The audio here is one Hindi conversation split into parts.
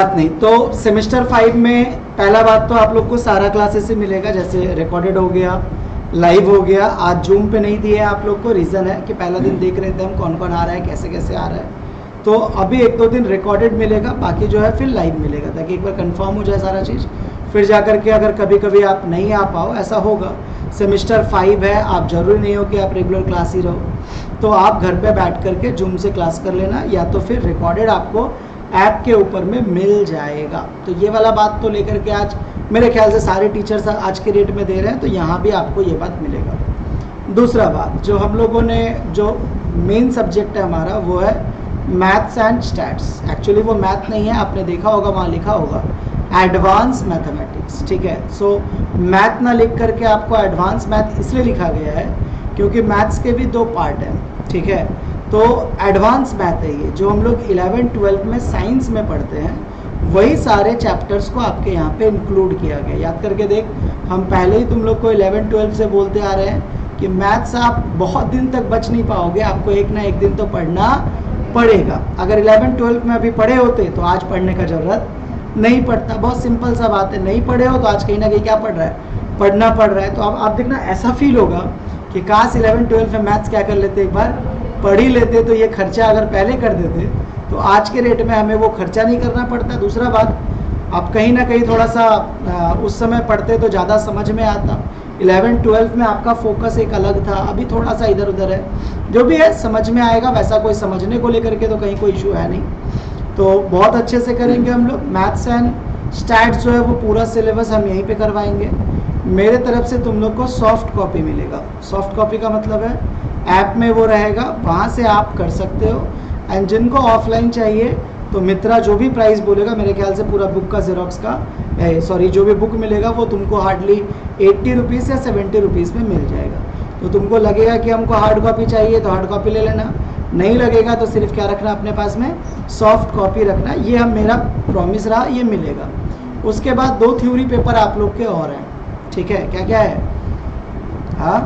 बात नहीं तो सेमेस्टर 5 में पहला बात तो आप लोग को सारा क्लासेस से मिलेगा, जैसे रिकॉर्डेड हो गया, लाइव हो गया। आज जूम पे नहीं दिए आप लोग को, रीज़न है कि पहला दिन देख रहे थे हम कौन कौन आ रहा है, कैसे कैसे आ रहा है। तो अभी 1-2 दिन रिकॉर्डेड मिलेगा, बाकी जो है फिर लाइव मिलेगा, ताकि एक बार कंफर्म हो जाए सारा चीज़। फिर जा कर के अगर कभी कभी आप नहीं आ पाओ, ऐसा होगा, सेमेस्टर 5 है, आप ज़रूरी नहीं हो कि आप रेगुलर क्लास ही रहो, तो आप घर पे बैठ करके जूम से क्लास कर लेना, या तो फिर रिकॉर्डेड आपको ऐप के ऊपर में मिल जाएगा। तो ये वाला बात तो लेकर के आज मेरे ख्याल से सारे टीचर्स आज के रेट में दे रहे हैं, तो यहाँ भी आपको ये बात मिलेगा। दूसरा बात, जो हम लोगों ने जो मेन सब्जेक्ट है हमारा, वो है मैथ्स एंड स्टैट्स। एक्चुअली वो मैथ नहीं है, आपने देखा होगा वहाँ लिखा होगा एडवांस मैथमेटिक्स, ठीक है। सो मैथ ना लिख करके आपको एडवांस मैथ इसलिए लिखा गया है क्योंकि मैथ्स के भी 2 पार्ट हैं, ठीक है। तो एडवांस मैथ है ये, जो हम लोग 11-12 में साइंस में पढ़ते हैं, वही सारे चैप्टर्स को आपके यहाँ पे इंक्लूड किया गया। याद करके देख, हम पहले ही तुम लोग को 11-12 से बोलते आ रहे हैं कि मैथ्स आप बहुत दिन तक बच नहीं पाओगे, आपको एक ना एक दिन तो पढ़ना पड़ेगा। अगर 11-12 में अभी पढ़े होते तो आज पढ़ने का ज़रूरत नहीं पड़ता। बहुत सिंपल सा बात है, नहीं पढ़े हो तो आज कहीं ना कहीं क्या पढ़ रहा है, पढ़ना पड़ रहा है। तो अब आप देखना, ऐसा फील होगा कि काश 11-12 में मैथ्स क्या कर लेते, एक बार पढ़ ही लेते, तो ये खर्चा अगर पहले कर देते तो आज के रेट में हमें वो खर्चा नहीं करना पड़ता। दूसरा बात, आप कहीं ना कहीं थोड़ा सा उस समय पढ़ते तो ज़्यादा समझ में आता। 11-12 में आपका फोकस एक अलग था, अभी थोड़ा सा इधर उधर है, जो भी है समझ में आएगा। वैसा कोई समझने को लेकर के तो कहीं कोई इशू है नहीं, तो बहुत अच्छे से करेंगे हम लोग। मैथ्स एंड स्टैट्स जो है वो पूरा सिलेबस हम यहीं पे करवाएंगे। मेरे तरफ से तुम लोग को सॉफ्ट कॉपी मिलेगा। सॉफ्ट कॉपी का मतलब है ऐप में वो रहेगा, वहाँ से आप कर सकते हो। एंड जिनको ऑफलाइन चाहिए तो मित्रा जो भी प्राइस बोलेगा, मेरे ख्याल से पूरा बुक का जेरोक्स का जो भी बुक मिलेगा वो तुमको हार्डली 80 रुपीज़ या 70 रुपीज़ में मिल जाएगा। तो तुमको लगेगा कि हमको हार्ड कॉपी चाहिए तो हार्ड कॉपी ले लेना, नहीं लगेगा तो सिर्फ क्या रखना अपने पास में, सॉफ्ट कॉपी रखना। ये हम मेरा प्रॉमिस रहा, ये मिलेगा। उसके बाद 2 थ्योरी पेपर आप लोग के और हैं, ठीक है। क्या क्या है? हाँ,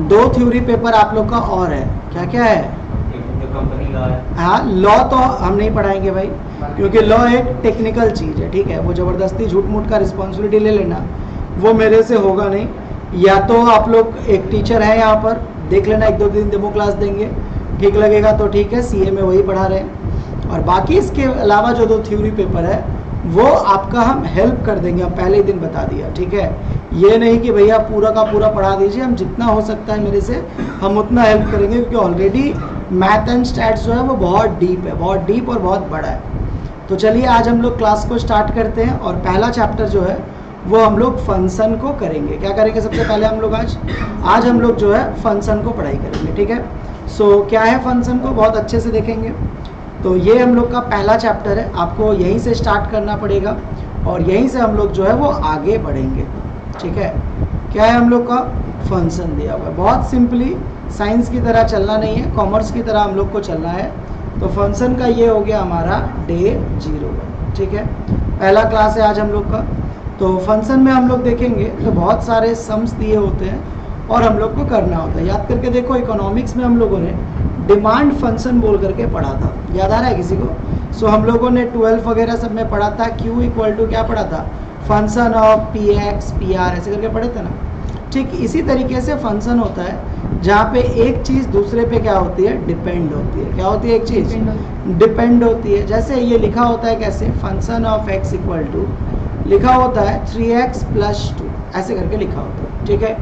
2 थ्योरी पेपर आप लोग का और है। क्या क्या है? हाँ, लॉ तो हम नहीं पढ़ाएंगे भाई, क्योंकि लॉ एक टेक्निकल चीज़ है, ठीक है। वो ज़बरदस्ती झूठ मूठ का रिस्पॉन्सिबिलिटी ले लेना, वो मेरे से होगा नहीं। या तो आप लोग एक टीचर है यहाँ पर, देख लेना, 1-2 दिन डेमो क्लास देंगे, ठीक लगेगा तो ठीक है, सीए में वही पढ़ा रहे हैं। और बाकी इसके अलावा जो 2 थ्योरी पेपर है वो आपका हम हेल्प कर देंगे, हम पहले ही दिन बता दिया, ठीक है। ये नहीं कि भैया पूरा का पूरा पढ़ा दीजिए, हम जितना हो सकता है मेरे से हम उतना हेल्प करेंगे, क्योंकि ऑलरेडी मैथ एंड स्टैट्स जो है वो बहुत डीप है, बहुत डीप और बहुत बड़ा है। तो चलिए आज हम लोग क्लास को स्टार्ट करते हैं, और पहला चैप्टर जो है वो हम लोग फंक्शन को करेंगे। क्या करेंगे सबसे पहले हम लोग आज हम लोग जो है फंक्शन को पढ़ाई करेंगे, ठीक है। सो क्या है फंक्शन को बहुत अच्छे से देखेंगे। तो ये हम लोग का पहला चैप्टर है, आपको यहीं से स्टार्ट करना पड़ेगा और यहीं से हम लोग जो है वो आगे बढ़ेंगे, ठीक है। क्या है हम लोग का? फंक्शन दिया हुआ है। बहुत सिंपली, साइंस की तरह चलना नहीं है, कॉमर्स की तरह हम लोग को चलना है। तो फंक्शन का ये हो गया हमारा डे 0, ठीक है। पहला क्लास है आज हम लोग का। तो फंक्शन में हम लोग देखेंगे तो बहुत सारे सम्स दिए होते हैं और हम लोग को करना होता है। याद करके देखो, इकोनॉमिक्स में हम लोगों ने डिमांड फंक्शन बोल करके पढ़ा था, याद आ रहा है किसी को? सो हम लोगों ने 12 वगैरह सब में पढ़ा था, Q इक्वल टू क्या पढ़ा था, फंक्शन ऑफ PX PR, ऐसे करके पढ़े थे ना। ठीक इसी तरीके से फंक्शन होता है, जहाँ पे एक चीज़ दूसरे पे क्या होती है, डिपेंड होती है। क्या होती है? एक चीज़ डिपेंड होती है। जैसे ये लिखा होता है कैसे, function of x equal to लिखा होता है 3x + 2, ऐसे करके लिखा होता है, ठीक है।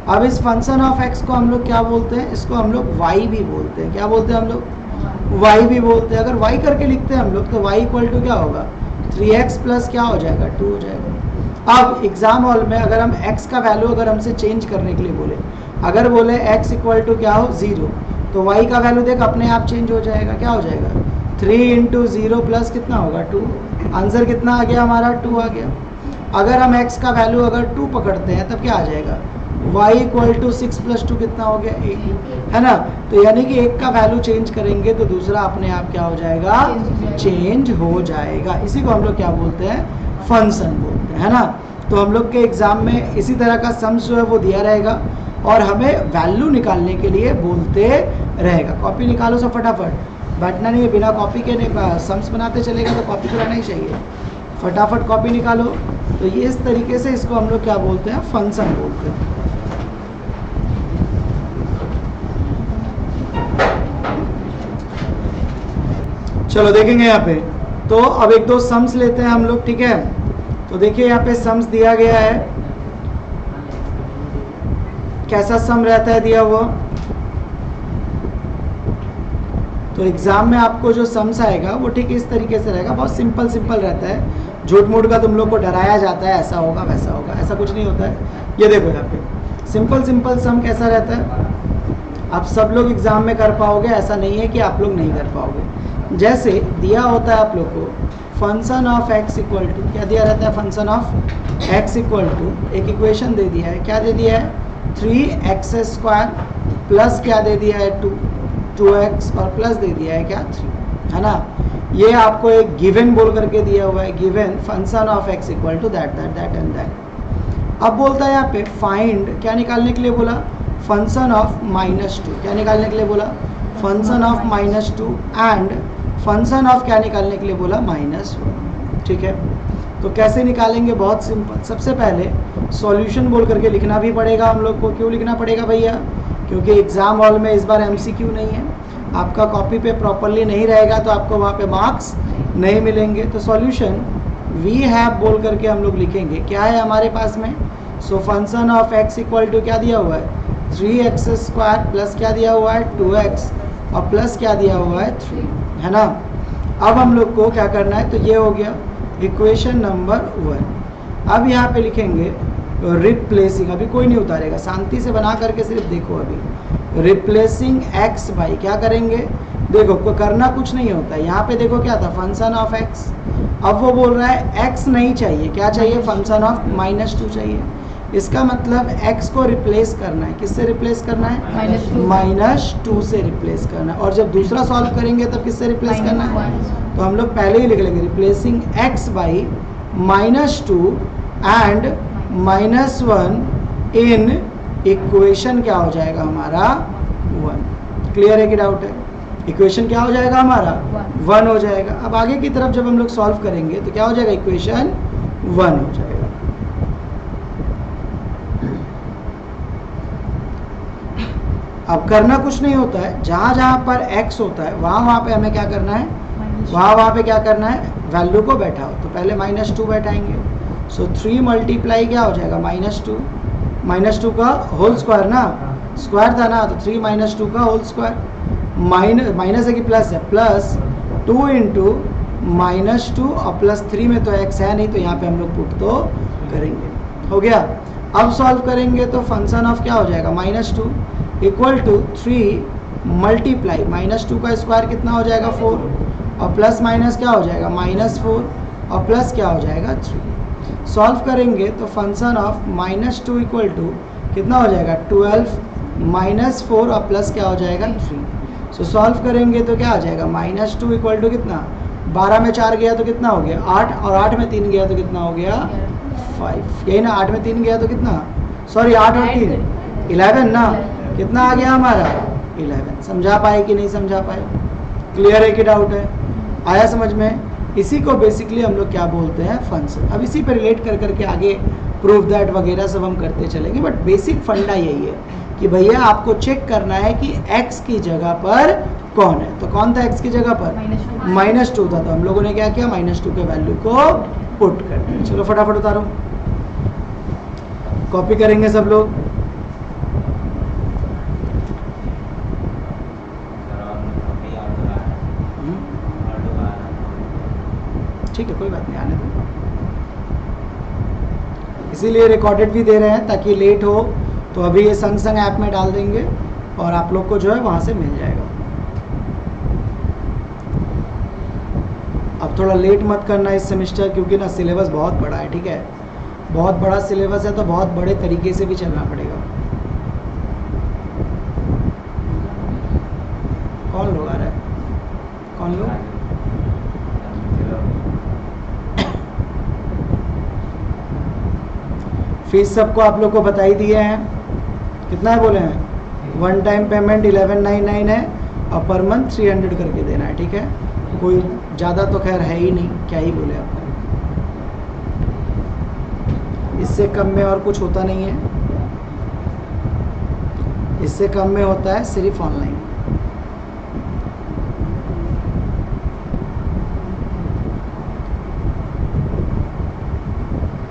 अब इस फंक्शन ऑफ x को हम लोग क्या बोलते हैं, इसको हम लोग y भी बोलते हैं। क्या बोलते हैं हम लोग? y भी बोलते हैं। अगर y करके लिखते हैं हम लोग तो y इक्वल टू क्या होगा, 3x प्लस क्या हो जाएगा, 2 हो जाएगा। अब एग्जाम हॉल में अगर हम x का वैल्यू अगर हमसे चेंज करने के लिए बोले, अगर बोले x इक्वल टू क्या हो, 0, तो y का वैल्यू देख अपने आप चेंज हो जाएगा। क्या हो जाएगा, 3 × 0 प्लस कितना होगा, 2। आंसर कितना आ गया हमारा, 2 आ गया। अगर हम x का वैल्यू अगर 2 पकड़ते हैं तब क्या आ जाएगा, y इक्वल टू 6 + 2 कितना हो गया, 1, है ना। तो यानी कि एक का वैल्यू चेंज करेंगे तो दूसरा अपने आप क्या हो जाएगा, चेंज हो जाएगा। इसी को हम लोग क्या बोलते हैं, फंक्शन बोलते हैं, है ना। तो हम लोग के एग्जाम में इसी तरह का सम्स जो है वो दिया रहेगा और हमें वैल्यू निकालने के लिए बोलते रहेगा। कॉपी निकालो सब फटाफट। बैठना नहीं है, बिना कॉपी के नहीं सम्स बनाते चलेगा तो कॉपी कराना ही चाहिए। फटाफट कॉपी निकालो। तो ये इस तरीके से इसको हम लोग क्या बोलते हैं, फंक्शन बोलते हैं। चलो देखेंगे यहाँ पे, तो अब एक दो सम्स लेते हैं हम लोग, ठीक है। तो देखिए यहाँ पे सम्स दिया गया है, कैसा सम रहता है दिया हुआ। तो एग्जाम में आपको जो सम्स आएगा वो ठीक इस तरीके से रहेगा, बहुत सिंपल सिंपल रहता है। झूठ मूठ का तुम लोग को डराया जाता है ऐसा होगा वैसा होगा, ऐसा कुछ नहीं होता है। ये देखो यहाँ पे सिंपल सिंपल सम कैसा रहता है, आप सब लोग एग्जाम में कर पाओगे, ऐसा नहीं है कि आप लोग नहीं कर पाओगे। जैसे दिया होता है आप लोग को function of x equal to, क्या दिया रहता है, function of x equal to, एक इक्वेशन दे दिया है, क्या दे दिया है 3x स्क्वायर प्लस क्या दे दिया है 2x और प्लस दे दिया है क्या 3, है ना। ये आपको एक गिवन बोल करके दिया हुआ है, given function of x equal to that that that and that. अब बोलता है यहाँ पे फाइंड, क्या निकालने के लिए बोला, फंक्शन ऑफ -2, क्या निकालने के लिए बोला, function of -2 and function of क्या निकालने के लिए बोला -1, ठीक है। तो कैसे निकालेंगे, बहुत सिंपल। सबसे पहले सॉल्यूशन बोल करके लिखना भी पड़ेगा हम लोग को। क्यों लिखना पड़ेगा भैया, क्योंकि एग्जाम हॉल में इस बार MCQ नहीं है, आपका कॉपी पे प्रॉपरली नहीं रहेगा तो आपको वहाँ पे मार्क्स नहीं मिलेंगे। तो सॉल्यूशन वी हैव बोल करके हम लोग लिखेंगे, क्या है हमारे पास में। So function of x equal to क्या दिया हुआ है 3x स्क्वायर प्लस क्या दिया हुआ है 2x और प्लस क्या दिया हुआ है 3, है ना। अब हम लोग को क्या करना है, तो ये हो गया इक्वेशन नंबर 1। अब यहाँ पे लिखेंगे रिप्लेसिंग, अभी कोई नहीं उतारेगा, शांति से बना करके सिर्फ देखो। अभी रिप्लेसिंग x बाई, क्या करेंगे, देखो को करना कुछ नहीं होता है। यहाँ पे देखो क्या था फंक्शन ऑफ x, अब वो बोल रहा है x नहीं चाहिए, क्या चाहिए, फंक्शन ऑफ -2 चाहिए। इसका मतलब x को रिप्लेस करना है, किससे रिप्लेस करना है, -2 से रिप्लेस करना है। और जब दूसरा सॉल्व करेंगे तब किससे रिप्लेस करना है, तो हम लोग पहले ही लिख लेंगे replacing x by -2 and -1 in equation क्या हो जाएगा हमारा 1। क्लियर है कि डाउट है, इक्वेशन क्या हो जाएगा हमारा 1 हो जाएगा। अब आगे की तरफ जब हम लोग सॉल्व करेंगे तो क्या हो जाएगा, इक्वेशन 1 हो जाएगा। अब करना कुछ नहीं होता है, जहाँ जहाँ पर x होता है वहाँ पे हमें क्या करना है, वहाँ पे क्या करना है, वैल्यू को बैठाओ। तो पहले -2 बैठाएंगे, सो 3 मल्टीप्लाई क्या हो जाएगा -2 का होल स्क्वायर ना, स्क्वायर था ना, तो 3 -2 का होल स्क्वायर, माइनस है कि प्लस है, प्लस 2 इंटू -2 और प्लस 3 में तो x है नहीं, तो यहाँ पे हम लोग पुट तो करेंगे, हो गया। अब सॉल्व करेंगे तो फंक्शन ऑफ क्या हो जाएगा -2 इक्वल टू 3 मल्टीप्लाई -2 का स्क्वायर कितना हो जाएगा 4 और प्लस माइनस क्या हो जाएगा -4 और प्लस क्या हो जाएगा 3। सॉल्व करेंगे तो फंक्शन ऑफ -2 इक्वल टू कितना हो जाएगा 12 -4 और प्लस क्या हो जाएगा 3। सो सॉल्व करेंगे तो क्या आ जाएगा -2 इक्वल टू कितना, 12 में 4 गया तो कितना हो गया 8 और 8 में 3 गया तो कितना हो गया 5, यही ना, 8 में 3 गया तो कितना, सॉरी 8 और 3 11 ना, कितना आ गया हमारा 11। समझा पाए कि नहीं समझा पाए, क्लियर है कि डाउट है, आया समझ में। इसी को बेसिकली हम लोग क्या बोलते हैं, फंक्शन। अब इसी पे रिलेट कर करके आगे प्रूफ दैट वगैरह सब हम करते चलेंगे, बट बेसिक फंडा यही है कि भैया आपको चेक करना है कि x की जगह पर कौन है। तो कौन था x की जगह पर, -2 था, तो हम लोगों ने क्या किया, -2 के वैल्यू को पुट कर दिया। चलो फटाफट उतारो, कॉपी करेंगे सब लोग। ठीक है, कोई बात नहीं, आने दो। इसीलिए रिकॉर्डेड भी दे रहे हैं ताकि लेट हो तो अभी ये संग संग ऐप में डाल देंगे और आप लोग को जो है वहाँ से मिल जाएगा। अब थोड़ा लेट मत करना इस सेमेस्टर, क्योंकि ना सिलेबस बहुत बड़ा है, ठीक है, बहुत बड़ा सिलेबस है, तो बहुत बड़े तरीके से भी चलना पड़ेगा। कौन लोग आ रहा है, कौन लोग, फीस सबको आप लोग को बता ही दिए हैं, कितना है बोले हैं, 1 टाइम पेमेंट 1199 है और पर मंथ 300 करके देना है, ठीक है। ठीक है, कोई ज़्यादा तो खैर है ही नहीं, क्या ही बोले आपको, इससे कम में और कुछ होता नहीं है, इससे कम में होता है सिर्फ online.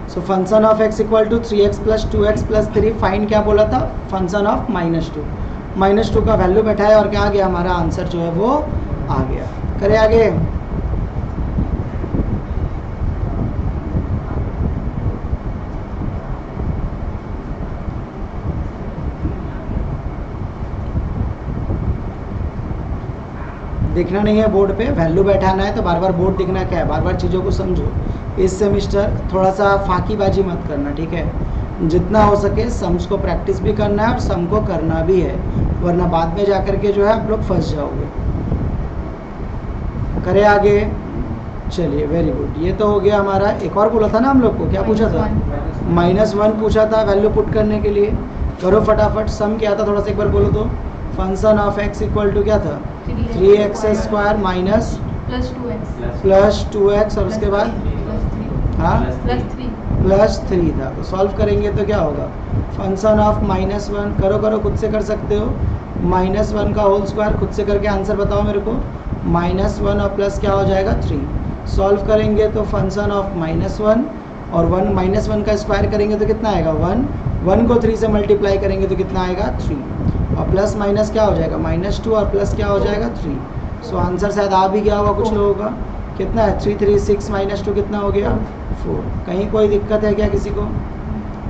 So function of x equal to 3x plus 2x plus 3, find क्या बोला था, फंक्शन ऑफ -2, -2 का वैल्यू बैठा है और क्या आ गया, हमारा आंसर जो है वो आ गया। करें आगे, दिखना नहीं है बोर्ड पे, वैल्यू बैठाना है, तो बार बार बोर्ड दिखना क्या है, बार बार चीज़ों को समझो। इस सेमिस्टर थोड़ा सा फाकीबाजी मत करना, ठीक है, जितना हो सके सम्स को प्रैक्टिस भी करना है और सम को करना भी है, वरना बाद में जाकर के जो है आप लोग फंस जाओगे। करें आगे, चलिए वेरी गुड, ये तो हो गया हमारा। एक और बोला था ना हम लोग को, क्या पूछा था, -1 पूछा था वैल्यू पुट करने के लिए। करो फटाफट, सम क्या था, थोड़ा सा एक बार बोलो तो, function of x equal to क्या था, 3x² माइनस प्लस 2x और उसके बाद हाँ +3 था। तो सॉल्व करेंगे तो क्या होगा, फंक्शन ऑफ -1, करो करो खुद से कर सकते हो, -1 का होल स्क्वायर, खुद से करके आंसर बताओ मेरे को, -1 और प्लस क्या हो जाएगा 3। सॉल्व करेंगे तो फंक्शन ऑफ -1 और 1 -1 का स्क्वायर करेंगे तो कितना आएगा 1, 1 को 3 से मल्टीप्लाई करेंगे तो कितना आएगा 3, और प्लस माइनस क्या हो जाएगा -2 और प्लस क्या हो जाएगा 3। सो आंसर शायद आ भी गया होगा कुछ लोगों का, कितना है 3 3 6 -2 कितना हो गया 4। कहीं कोई दिक्कत है क्या किसी को,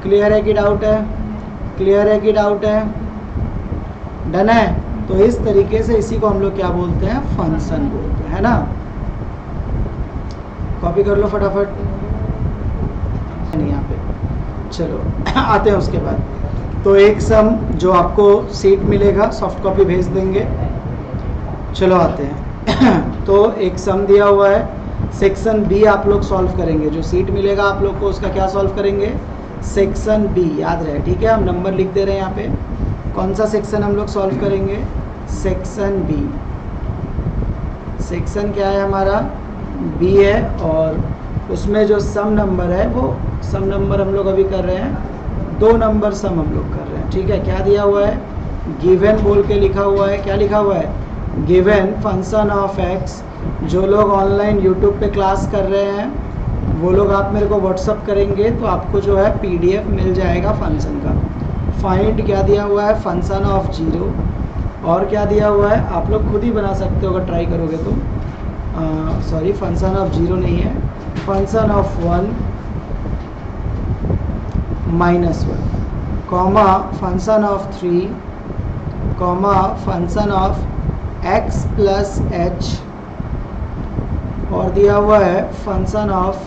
क्लियर है कि डाउट है, क्लियर है कि डाउट है, डन है। तो इस तरीके से इसी को हम लोग क्या बोलते हैं, फंक्शन बोलते हैं, है ना। कॉपी कर लो फटाफट, नहीं यहाँ पे, चलो आते हैं उसके बाद। तो एक सम जो आपको सीट मिलेगा, सॉफ्ट कॉपी भेज देंगे, चलो आते हैं। तो एक सम दिया हुआ है, सेक्शन बी आप लोग सॉल्व करेंगे, जो सीट मिलेगा आप लोग को उसका क्या सॉल्व करेंगे, सेक्शन बी, याद रहे, ठीक है, हम नंबर लिख दे रहे हैं यहाँ पे, कौन सा सेक्शन हम लोग सॉल्व करेंगे, सेक्शन बी। सेक्शन क्या है हमारा, बी है, और उसमें जो सम नंबर है वो सम नंबर हम लोग अभी कर रहे हैं, 2 नंबर सम हम लोग कर रहे हैं, ठीक है। क्या दिया हुआ है, गिवन बोल के लिखा हुआ है, क्या लिखा हुआ है, गिवन फंक्शन ऑफ x। जो लोग ऑनलाइन यूट्यूब पे क्लास कर रहे हैं वो लोग आप मेरे को व्हाट्सअप करेंगे तो आपको जो है PDF मिल जाएगा फंक्शन का। फाइंड क्या दिया हुआ है, फंक्शन ऑफ 0, और क्या दिया हुआ है आप लोग खुद ही बना सकते हो अगर ट्राई करोगे तो, सॉरी फंक्शन ऑफ 0 नहीं है, function of 1 -1, comma function of 3, comma function of x plus h, और दिया हुआ है फंक्शन ऑफ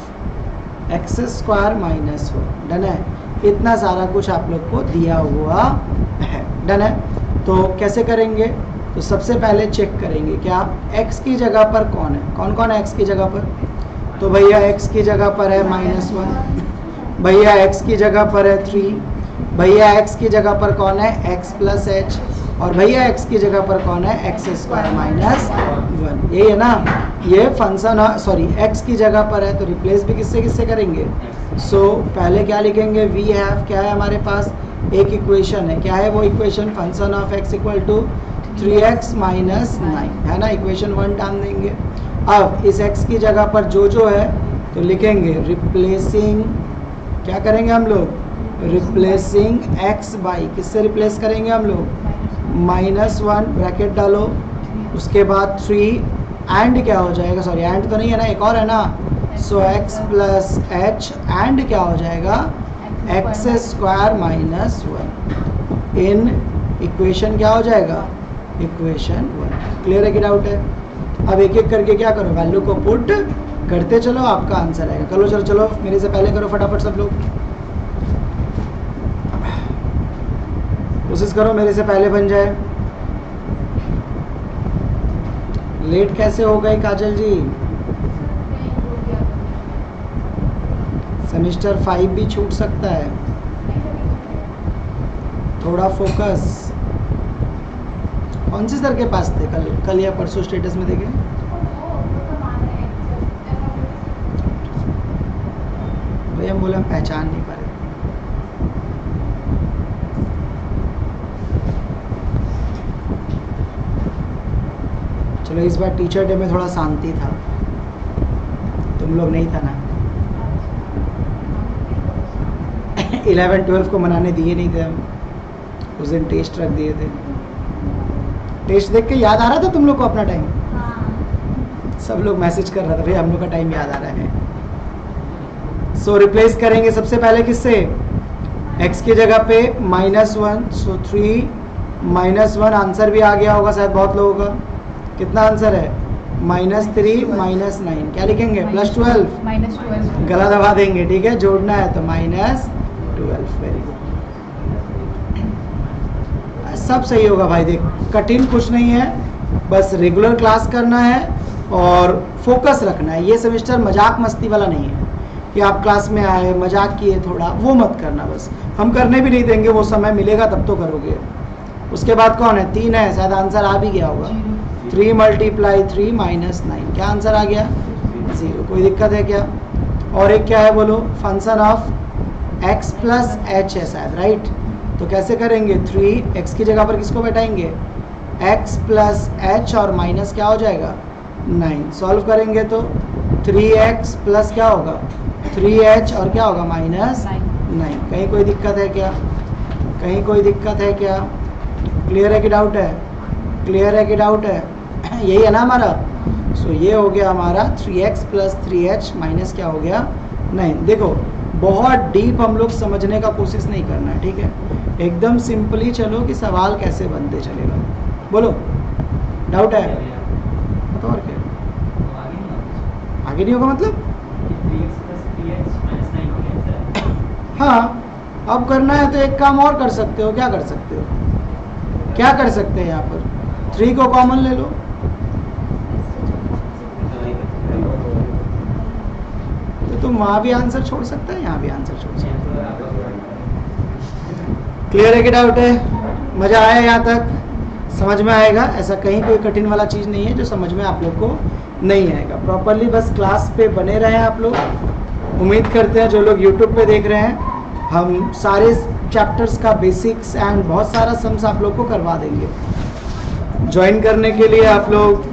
x² -1। डन है, इतना सारा कुछ आप लोग को दिया हुआ है, डन है। तो कैसे करेंगे, तो सबसे पहले चेक करेंगे क्या x की जगह पर कौन है, कौन कौन है x की जगह पर, तो भैया x की जगह पर है -1, भैया x की जगह पर है 3, भैया x की जगह पर कौन है x प्लस h, और भैया x की जगह पर कौन है x² -1, यही है ना। ये फंक्शन सॉरी x की जगह पर है तो रिप्लेस भी किससे किससे करेंगे, सो पहले क्या लिखेंगे, वी हैव, क्या है हमारे पास एक इक्वेशन है, क्या है वो equation, function of x equal to 3x -9, है ना, इक्वेशन 1 डाल देंगे। अब इस x की जगह पर जो है तो लिखेंगे रिप्लेसिंग, क्या करेंगे हम लोग, रिप्लेसिंग x बाई, किससे रिप्लेस करेंगे हम लोग, -1 ब्रैकेट डालो, उसके बाद 3 एंड क्या हो जाएगा, सॉरी एंड तो नहीं है ना, एक और है ना, सो x प्लस h एंड क्या हो जाएगा x² -1 इन इक्वेशन क्या हो जाएगा, इक्वेशन 1। क्लियर है कि डाउट है। अब एक एक करके क्या करो, वैल्यू को पुट करते चलो, आपका आंसर आएगा। चलो चलो चलो मेरे से पहले करो फटाफट सब लोग, कोशिश करो मेरे से पहले बन जाए। लेट कैसे हो गई काजल जी, सेमेस्टर 5 भी छूट सकता है, थोड़ा फोकस। कौन से सर के पास थे कल या परसों स्टेटस में देखे, हम बोले हम पहचान नहीं पा रहे। चलो इस बार टीचर डे में थोड़ा शांति था, तुम लोग नहीं था ना। 11-12 को मनाने दिए नहीं थे हम, उस दिन टेस्ट रख दिए थे। टेस्ट देख के याद आ रहा था तुम लोग को अपना टाइम? सब लोग मैसेज कर रहा था भाई हम लोग का टाइम याद आ रहा है। सो रिप्लेस करेंगे सबसे पहले किससे? x की जगह पे -1, सो 3 -1 आंसर भी आ गया होगा शायद बहुत लोगों का। कितना आंसर है? -3 -9, क्या लिखेंगे? +12 -12 गला दबा देंगे, ठीक है, जोड़ना है तो -12। वेरी गुड, सब सही होगा भाई। देख कठिन कुछ नहीं है, बस रेगुलर क्लास करना है और फोकस रखना है। ये सेमेस्टर मजाक मस्ती वाला नहीं है कि आप क्लास में आए मजाक किए थोड़ा, वो मत करना। बस हम करने भी नहीं देंगे, वो समय मिलेगा तब तो करोगे। उसके बाद कौन है? 3 है, शायद आंसर आ भी गया होगा। 3 × 3 -9, क्या आंसर आ गया? 0। कोई दिक्कत है क्या? और एक क्या है बोलो? फंक्शन ऑफ x + h है शायद, राइट? तो कैसे करेंगे? 3 x की जगह पर किसको बैठाएंगे? x + h और माइनस क्या हो जाएगा? 9। सॉल्व करेंगे तो 3x प्लस क्या होगा? 3h और क्या होगा? -9। कहीं कोई दिक्कत है क्या? कहीं कोई दिक्कत है क्या? क्लियर है कि डाउट है? क्लियर है कि डाउट है? यही है ना हमारा। सो ये हो गया हमारा 3x + 3h माइनस क्या हो गया? 9। देखो बहुत डीप हम लोग समझने का कोशिश नहीं करना है, ठीक है? एकदम सिंपली चलो कि सवाल कैसे बनते चलेगा। बोलो, डाउट है तो? और क्या आगे नहीं होगा मतलब? हाँ, अब करना है तो एक काम और कर सकते हो। क्या कर सकते हो? क्या कर सकते हैं? यहाँ पर 3 को कॉमन ले लो। तो तुम वहाँ भी आंसर छोड़ सकते हैं, यहाँ भी आंसर छोड़ सकते हैं। क्लियर है कि डाउट है? मज़ा आया यहाँ तक? समझ में आएगा? ऐसा कहीं कोई कठिन वाला चीज़ नहीं है जो समझ में आप लोग को नहीं आएगा। प्रॉपरली बस क्लास पे बने रहें आप लोग। उम्मीद करते हैं जो लोग यूट्यूब पे देख रहे हैं, हम सारे चैप्टर्स का बेसिक्स एंड बहुत सारा सम्स आप लोग को करवा देंगे। ज्वाइन करने के लिए आप लोग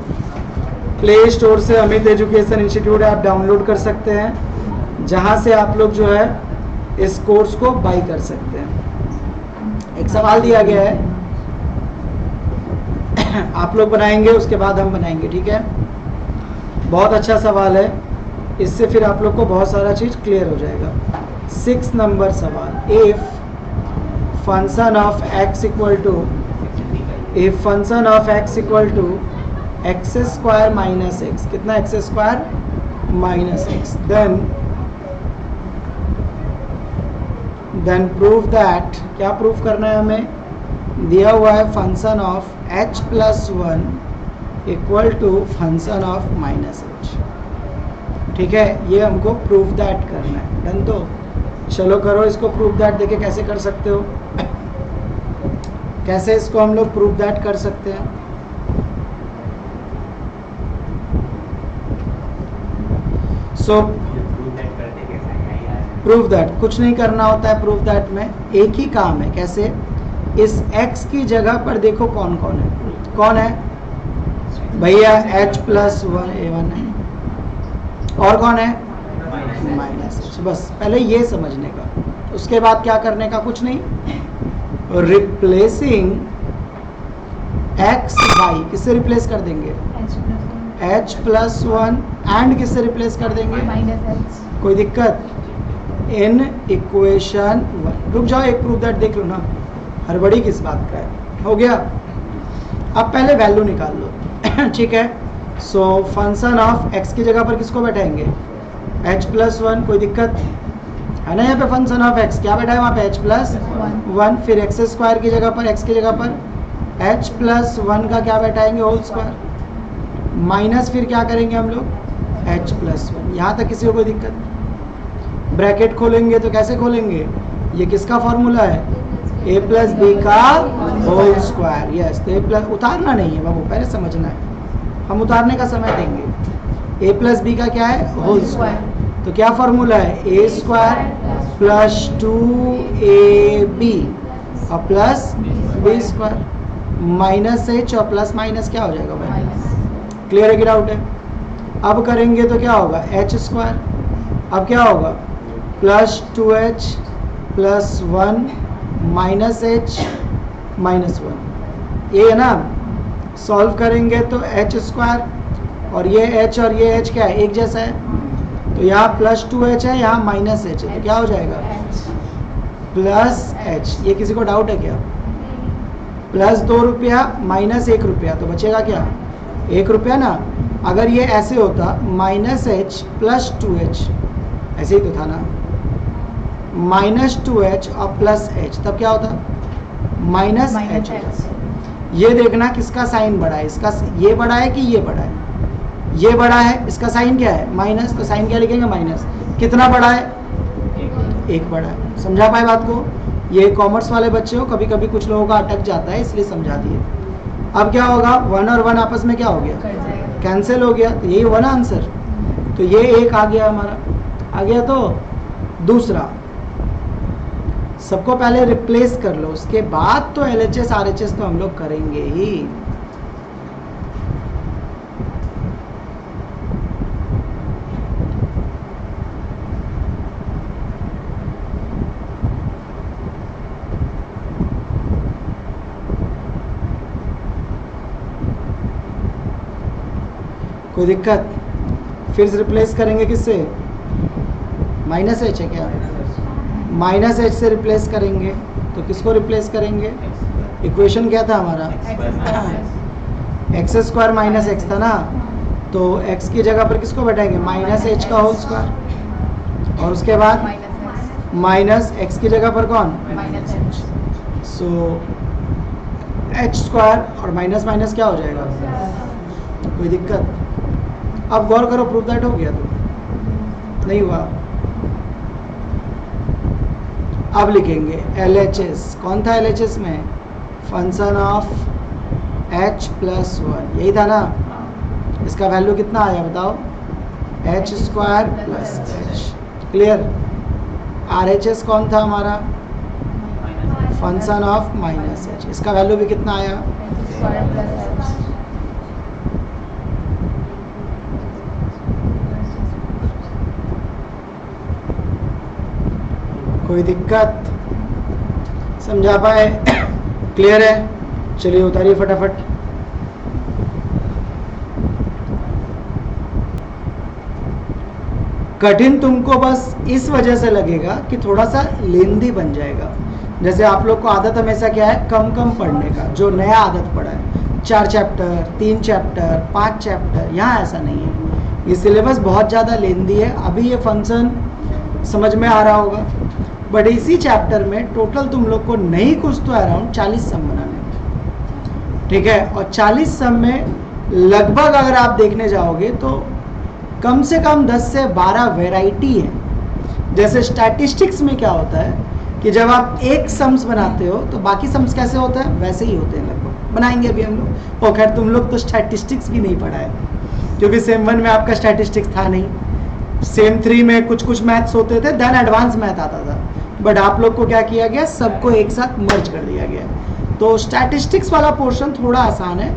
प्ले स्टोर से Amit education institute app download कर सकते हैं, जहां से आप लोग जो है इस कोर्स को बाई कर सकते हैं। एक सवाल दिया गया है, आप लोग बनाएंगे, उसके बाद हम बनाएंगे, ठीक है? बहुत अच्छा सवाल है, इससे फिर आप लोग को बहुत सारा चीज़ क्लियर हो जाएगा। 6 नंबर सवाल, if function of x equal to x² - x, कितना x² - x, then prove that, क्या प्रूफ करना है हमें? दिया हुआ है function of h + 1 equal to function of -h, ठीक है? ये हमको प्रूफ दैट करना है। डन? तो चलो करो इसको प्रूफ दैट। देखिए कैसे कर सकते हो, कैसे इसको हम लोग प्रूफ दैट कर सकते हैं। सो प्रूफ दैट कुछ नहीं करना होता है। प्रूफ दैट में एक ही काम है। कैसे? इस x की जगह पर देखो कौन कौन है। कौन है भैया? h + 1 a1 है, और कौन है? -h। बस पहले ये समझने का, उसके बाद क्या करने का? कुछ नहीं। रिप्लेसिंग x बाई किससे रिप्लेस कर देंगे? h + 1 एंड किससे रिप्लेस कर देंगे? -h। कोई दिक्कत? In equation 1। रुक जाओ, एक प्रूफ दैट देख लो ना, हड़बड़ी किस बात का है? हो गया। अब पहले वैल्यू निकाल लो, ठीक है? सो फंक्शन ऑफ x की जगह पर किसको बैठाएंगे? h + 1। कोई दिक्कत है ना? यहाँ पे फंक्शन ऑफ x क्या बैठा है? वहाँ पे h + 1। फिर x² की जगह पर, x की जगह पर h + 1 का क्या बैठाएंगे? होल स्क्वायर माइनस, फिर क्या करेंगे हम लोग? h + 1। यहाँ तक किसी को कोई दिक्कत? ब्रैकेट खोलेंगे तो कैसे खोलेंगे? ये किसका फॉर्मूला है? a + b का होल स्क्वायर। यस, तो a+ उतारना नहीं है बाबू, पहले समझना है, हम उतारने का समय देंगे। a + b का क्या है? Whole square. तो क्या फॉर्मूला है, ए स्क्वायर प्लस 2ab और प्लस बी स्क्वायर माइनस एच और प्लस माइनस क्या हो जाएगा भाई, क्लियर है कि डाउट है? अब करेंगे तो क्या होगा, एच स्क्वायर, अब क्या होगा plus 2h plus 1 minus H minus 1, ये है ना। सॉल्व करेंगे तो एच स्क्वायर और ये एच क्या है, एक जैसा है, तो यहाँ प्लस 2h है, यहाँ माइनस एच है, तो क्या हो जाएगा प्लस एच। ये किसी को डाउट है क्या? प्लस 2 रुपया माइनस 1 रुपया, तो बचेगा क्या 1 रुपया ना। अगर ये ऐसे होता माइनस एच प्लस 2h, ऐसे ही तो था ना, माइनस 2h और प्लस h, तब क्या होता माइनस h होता। ये देखना किसका साइन बड़ा है, इसका ये बड़ा है कि ये बड़ा है, ये बड़ा है, इसका साइन क्या है माइनस, तो साइन क्या लिखेंगे माइनस। कितना बड़ा है, एक बड़ा है। समझा पाए बात को? ये कॉमर्स वाले बच्चे हो, कभी कभी कुछ लोगों का अटक जाता है, इसलिए समझा दिए। अब क्या होगा, 1 और 1 आपस में क्या हो गया, कैंसिल हो गया, तो यही हुआ ना आंसर। तो ये एक आ गया हमारा, आ गया। तो दूसरा, सबको पहले रिप्लेस कर लो, उसके बाद तो LHS RHS तो हम लोग करेंगे ही। कोई दिक्कत? फिर से रिप्लेस करेंगे किससे, माइनस एच है क्या, माइनस एच से रिप्लेस करेंगे, तो किसको रिप्लेस करेंगे, इक्वेशन क्या था हमारा, एक्स स्क्वायर माइनस एक्स था ना, तो एक्स की जगह पर किसको बैठाएंगे, माइनस एच का होल स्क्वायर, और उसके बाद माइनस एक्स की जगह पर कौन, सो एच स्क्वायर और माइनस माइनस क्या हो जाएगा, कोई दिक्कत? अब गौर करो, प्रूफ दैट हो गया तो नहीं हुआ। अब लिखेंगे LHS, कौन था LHS में, फंक्शन ऑफ h प्लस 1, यही था ना। इसका वैल्यू कितना आया बताओ, h square plus h, clear. RHS कौन था हमारा, फंक्शन ऑफ माइनस h, इसका वैल्यू भी कितना आया, कोई दिक्कत? समझा पाए? क्लियर है? चलिए उतारिए फटाफट। कठिन तुमको बस इस वजह से लगेगा कि थोड़ा सा लेंदी बन जाएगा। जैसे आप लोग को आदत हमेशा क्या है, कम कम पढ़ने का, जो नया आदत पड़ा है, 4 चैप्टर 3 चैप्टर 5 चैप्टर, यहाँ ऐसा नहीं है। ये सिलेबस बहुत ज़्यादा लेंदी है। अभी ये फंक्शन समझ में आ रहा होगा, बट इसी चैप्टर में टोटल तुम लोग को नहीं कुछ तो अराउंड 40 सम बनाने, ठीक है। और 40 सम में लगभग अगर आप देखने जाओगे तो कम से कम 10 से 12 वैरायटी है। जैसे स्टैटिस्टिक्स में क्या होता है कि जब आप एक सम्स बनाते हो तो बाकी सम्स कैसे होते हैं, वैसे ही होते हैं, लगभग बनाएंगे अभी हम लोग। और खैर तुम लोग तो स्टैटिस्टिक्स भी नहीं पढ़ा है, क्योंकि सेम 1 में आपका स्टैटिस्टिक्स था नहीं, सेम 3 में कुछ कुछ मैथ्स होते थे, देन एडवांस मैथ आता था। बट आप लोग को क्या किया गया, सबको एक साथ मर्ज कर दिया गया। तो स्टैटिस्टिक्स वाला पोर्शन थोड़ा आसान है,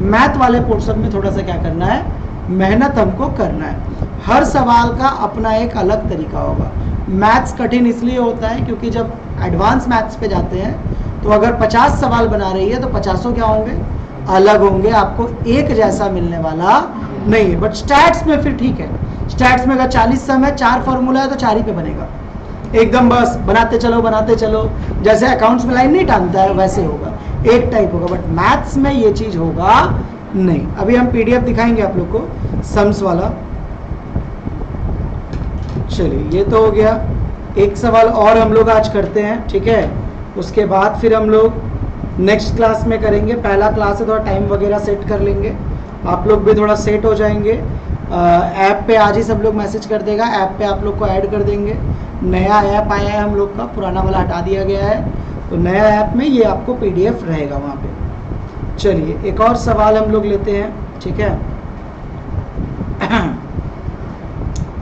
मैथ वाले पोर्शन में थोड़ा सा क्या करना है, मेहनत हमको करना है। हर सवाल का अपना एक अलग तरीका होगा। मैथ्स कठिन इसलिए होता है क्योंकि जब एडवांस मैथ्स पे जाते हैं तो अगर 50 सवाल बना रही है तो 50 क्या होंगे, अलग होंगे, आपको एक जैसा मिलने वाला नहीं है। बट स्टैट्स में फिर ठीक है, स्टैट्स में अगर 40 सम है, 4 फॉर्मूला है तो 4 ही पे बनेगा, एकदम बस बनाते चलो, जैसे अकाउंट्स में लाइन नहीं टांगता है वैसे होगा, एक टाइप होगा। बट मैथ्स में ये चीज होगा नहीं। अभी हम PDF दिखाएंगे आप लोग को सम्स वाला। चलिए ये तो हो गया। एक सवाल और हम लोग आज करते हैं, ठीक है। उसके बाद फिर हम लोग नेक्स्ट क्लास में करेंगे। पहला क्लास है, थोड़ा टाइम वगैरह सेट कर लेंगे, आप लोग भी थोड़ा सेट हो जाएंगे। ऐप पे आज ही सब लोग मैसेज कर देगा, ऐप पे आप लोग को ऐड कर देंगे। नया ऐप आया है हम लोग का, पुराना वाला हटा दिया गया है, तो नया ऐप में ये आपको PDF रहेगा वहाँ पे। चलिए एक और सवाल हम लोग लेते हैं, ठीक है।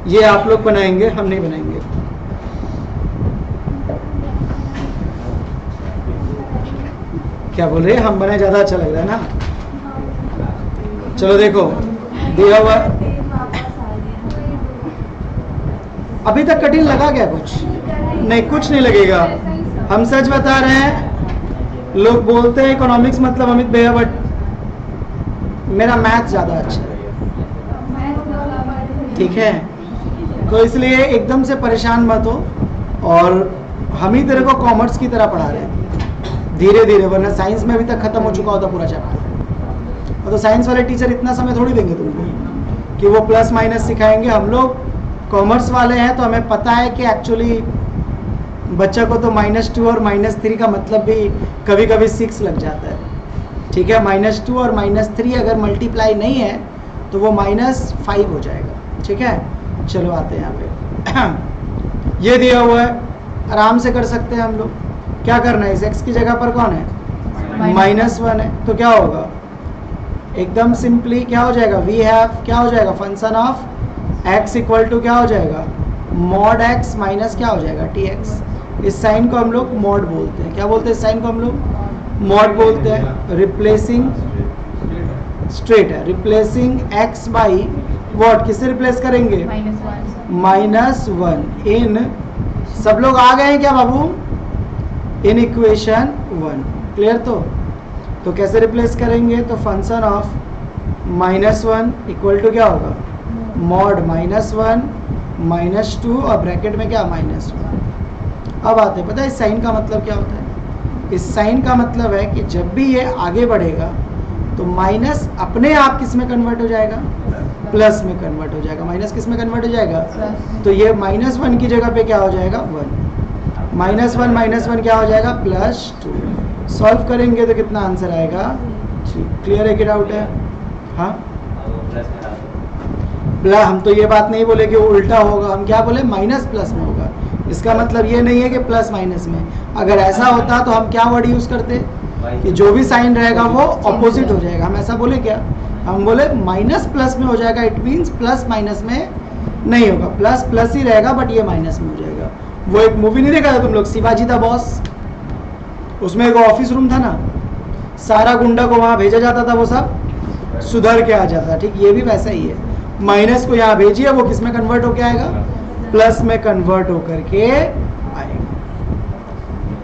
ये आप लोग बनाएंगे, हम नहीं बनाएंगे। क्या बोल रहे हैं? हम बनाए ज़्यादा अच्छा लग रहा है ना। चलो देखो, दिया हुआ अभी तक कठिन लगा क्या? कुछ नहीं, कुछ नहीं लगेगा। हम सच बता रहे हैं। लोग बोलते हैं इकोनॉमिक्स मतलब अमित भैया, बट मेरा मैथ ज़्यादा अच्छा है, ठीक है? तो इसलिए एकदम से परेशान मत हो, और हम ही तेरे को कॉमर्स की तरह पढ़ा रहे हैं धीरे धीरे, वरना साइंस में अभी तक खत्म हो चुका होता पूरा चैप्टर। और तो साइंस वाले टीचर इतना समय थोड़ी देंगे तुमको कि वो प्लस माइनस सिखाएंगे। हम लोग कॉमर्स वाले हैं तो हमें पता है कि एक्चुअली बच्चा को तो -2 और -3 का मतलब भी कभी कभी 6 लग जाता है, ठीक है? -2 और -3 अगर मल्टीप्लाई नहीं है तो वो -5 हो जाएगा, ठीक है? चलो आते हैं यहाँ पे। ये दिया हुआ है, आराम से कर सकते हैं हम लोग। क्या करना है? इस x की जगह पर कौन है? -1 है, तो क्या होगा? एकदम सिंपली क्या हो जाएगा? वी हैव क्या हो जाएगा? Function of x equal to क्या हो जाएगा? मॉड x माइनस क्या हो जाएगा? tx। इस साइन को हम लोग मॉड बोलते हैं। क्या बोलते हैं इस साइन को? हम लोग मॉड बोलते हैं। रिप्लेसिंग स्ट्रेट है, रिप्लेसिंग x बाई व्हाट? किससे रिप्लेस करेंगे? -1 इन, सब लोग आ गए हैं क्या बाबू? In equation 1, clear? तो कैसे रिप्लेस करेंगे? तो फंक्शन ऑफ -1 इक्वल टू क्या होगा? मॉड -1 -2 और ब्रैकेट में क्या? -1। अब आते हैं, पता है इस साइन का मतलब क्या होता है? इस साइन का मतलब है कि जब भी ये आगे बढ़ेगा तो माइनस अपने आप किस में कन्वर्ट हो जाएगा? प्लस में कन्वर्ट हो जाएगा। माइनस किस में कन्वर्ट हो जाएगा? तो ये -1 की जगह पे क्या हो जाएगा? 1। -1 क्या हो जाएगा? +2। सॉल्व करेंगे तो कितना आंसर आएगा? 3। क्लियर है कि डाउट है? हाँ, प्लस। हम तो ये बात नहीं बोले कि वो उल्टा होगा, हम क्या बोले? माइनस प्लस में होगा। इसका मतलब ये नहीं है कि प्लस माइनस में। अगर ऐसा होता तो हम क्या वर्ड यूज करते कि जो भी साइन रहेगा वो ऑपोजिट हो जाएगा। हम ऐसा बोले क्या? हम बोले माइनस प्लस में हो जाएगा। इट मीन्स प्लस माइनस में नहीं होगा, प्लस प्लस ही रहेगा, बट ये माइनस में हो जाएगा। वो एक मूवी नहीं देखा था तुम लोग, शिवाजी द बॉस? उसमें एक ऑफिस रूम था ना, सारा गुंडा को वहां भेजा जाता था, वो सब सुधर के आ जाता। ठीक, ये भी वैसा ही है। माइनस को यहाँ भेजिए, वो किस में कन्वर्ट होके आएगा? प्लस में कन्वर्ट होकर के आएगा।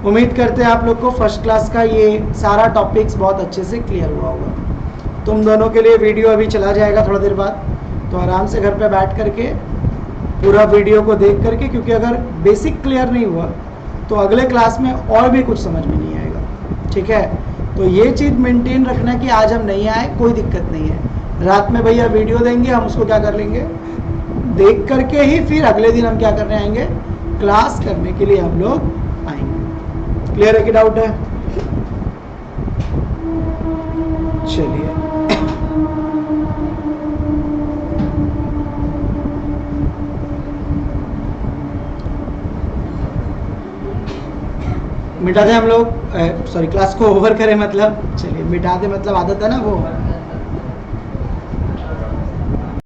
उम्मीद करते हैं आप लोग को फर्स्ट क्लास का ये सारा टॉपिक्स बहुत अच्छे से क्लियर हुआ होगा। तुम दोनों के लिए वीडियो अभी चला जाएगा थोड़ा देर बाद, तो आराम से घर पे बैठ करके पूरा वीडियो को देख करके, क्योंकि अगर बेसिक क्लियर नहीं हुआ तो अगले क्लास में और भी कुछ समझ में नहीं आएगा। ठीक है, तो ये चीज़ मेंटेन रखना कि आज हम नहीं आए, कोई दिक्कत नहीं है। रात में भैया वीडियो देंगे, हम उसको क्या कर लेंगे, देख करके ही फिर अगले दिन हम क्या करने आएंगे, क्लास करने के लिए हम लोग आएंगे। क्लियर है कि डाउट है? चलिए, मिटा दे हम लोग, सॉरी क्लास को ओवर करें, मतलब चलिए मिटा दे, मतलब आदत है ना वो।